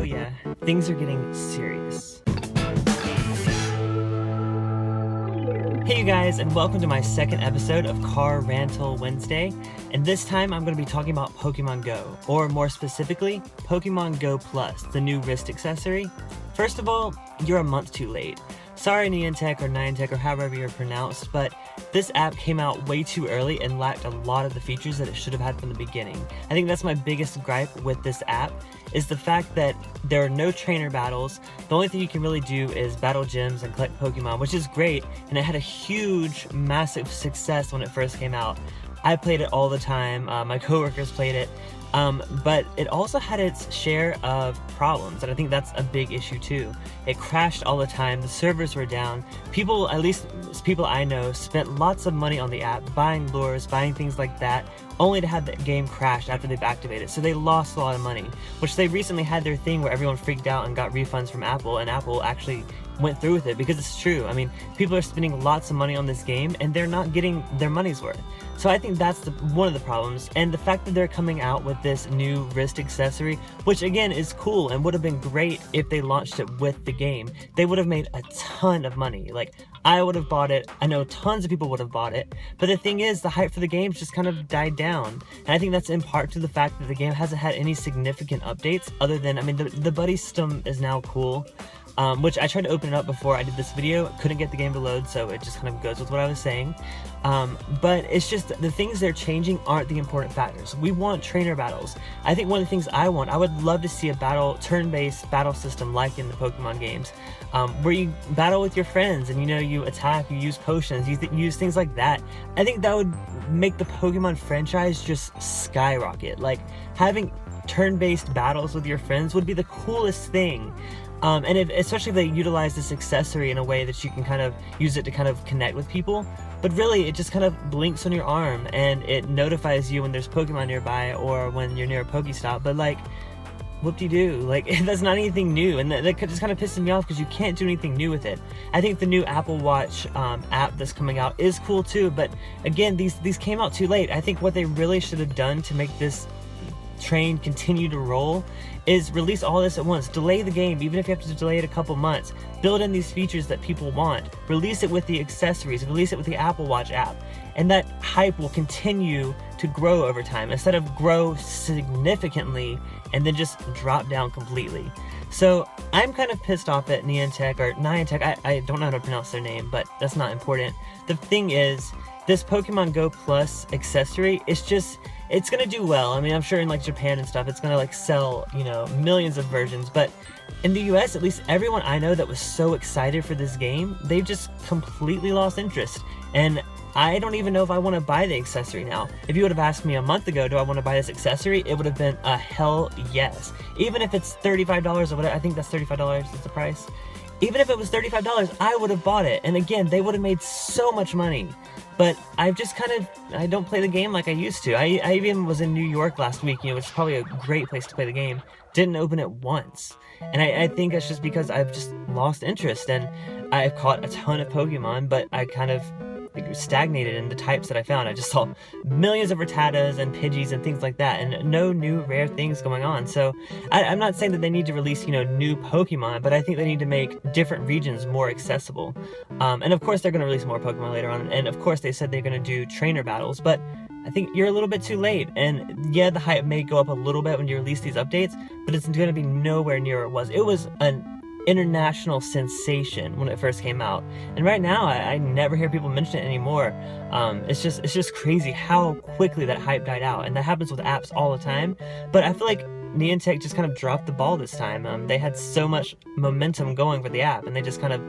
Oh yeah, things are getting serious. Hey you guys, and welcome to my second episode of Car Rantle Wednesday. And this time I'm going to be talking about Pokemon Go, or more specifically, Pokemon Go Plus, the new wrist accessory. First of all, you're a month too late. Sorry Niantic or Niantic or however you're pronounced, but this app came out way too early and lacked a lot of the features that it should have had from the beginning. I think that's my biggest gripe with this app, is the fact that there are no trainer battles. The only thing you can really do is battle gyms and collect Pokemon, which is great, and it had a huge, massive success when it first came out. I played it all the time, my coworkers played it, but it also had its share of problems, and I think that's a big issue too. It crashed all the time, the servers were down, people, at least people I know, spent lots of money on the app, buying lures, buying things like that, only to have the game crash after they've activated. So they lost a lot of money, which they recently had their thing where everyone freaked out and got refunds from Apple, and Apple actually went through with it, because it's true. I mean, people are spending lots of money on this game and they're not getting their money's worth. So I think that's one of the problems, and the fact that they're coming out with this new wrist accessory, which again is cool and would have been great if they launched it with the game. They would have made a ton of money. Like, I would have bought it, I know tons of people would have bought it, but the thing is, the hype for the game just kind of died down, and I think that's in part to the fact that the game hasn't had any significant updates other than, I mean, the buddy system is now cool, which I tried to open it up before I did this video, couldn't get the game to load, so it just kind of goes with what I was saying. But it's just, the things they're changing aren't the important factors. We want trainer battles. I think one of the things I would love to see a turn-based battle system like in the Pokemon games, where you battle with your friends and, you know, you attack, you use potions, you use things like that. I think that would make the Pokemon franchise just skyrocket. Like, having turn-based battles with your friends would be the coolest thing. And especially if they utilize this accessory in a way that you can kind of use it to kind of connect with people. But really, it just kind of blinks on your arm and it notifies you when there's Pokemon nearby or when you're near a Pokestop. But like, whoop-de-doo, like, that's not anything new, and that just kind of pisses me off because you can't do anything new with it. I think the new Apple Watch app that's coming out is cool too, but again, these came out too late. I think what they really should have done to make this train continue to roll is release all this at once. Delay the game, even if you have to delay it a couple months. Build in these features that people want. Release it with the accessories. Release it with the Apple Watch app. And that hype will continue to grow over time, instead of grow significantly and then just drop down completely. So I'm kind of pissed off at Niantic, I don't know how to pronounce their name, but that's not important. The thing is, this Pokemon Go Plus accessory, it's gonna do well. I mean, I'm sure in like Japan and stuff, it's gonna like sell, you know, millions of versions, but in the US, at least everyone I know that was so excited for this game, they've just completely lost interest. And I don't even know if I want to buy the accessory now. If you would have asked me a month ago, do I want to buy this accessory, it would have been a hell yes. Even if it's $35 or whatever, I think that's $35 is the price. Even if it was $35, I would have bought it. And again, they would have made so much money. But I've just I don't play the game like I used to. I even was in New York last week, you know, which is probably a great place to play the game. Didn't open it once. And I think it's just because I've just lost interest, and I've caught a ton of Pokemon, but I kind of stagnated in the types that I found. I just saw millions of Rattatas and Pidgeys and things like that, and no new rare things going on. So I'm not saying that they need to release, you know, new Pokemon, but I think they need to make different regions more accessible. And of course they're going to release more Pokemon later on, and of course they said they're going to do trainer battles, but I think you're a little bit too late. And yeah, the hype may go up a little bit when you release these updates, but it's going to be nowhere near it was. It was an international sensation when it first came out, and right now I never hear people mention it anymore. It's just crazy how quickly that hype died out, and that happens with apps all the time. But I feel like Niantic just kind of dropped the ball this time. They had so much momentum going for the app, and they just kind of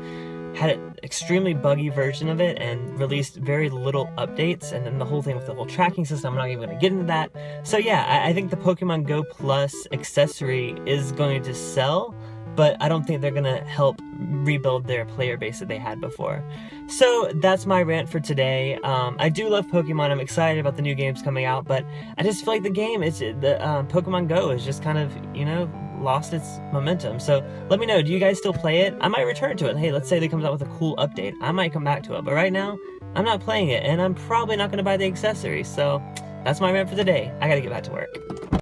had an extremely buggy version of it and released very little updates, and then the whole thing with the whole tracking system, I'm not even going to get into that. So yeah, I think the Pokemon Go Plus accessory is going to sell, but I don't think they're gonna help rebuild their player base that they had before. So that's my rant for today. I do love Pokemon. I'm excited about the new games coming out, but I just feel like Pokemon Go is just kind of, you know, lost its momentum. So let me know, do you guys still play it? I might return to it. Hey, let's say they comes out with a cool update. I might come back to it, but right now, I'm not playing it, and I'm probably not gonna buy the accessories. So that's my rant for today. I gotta get back to work.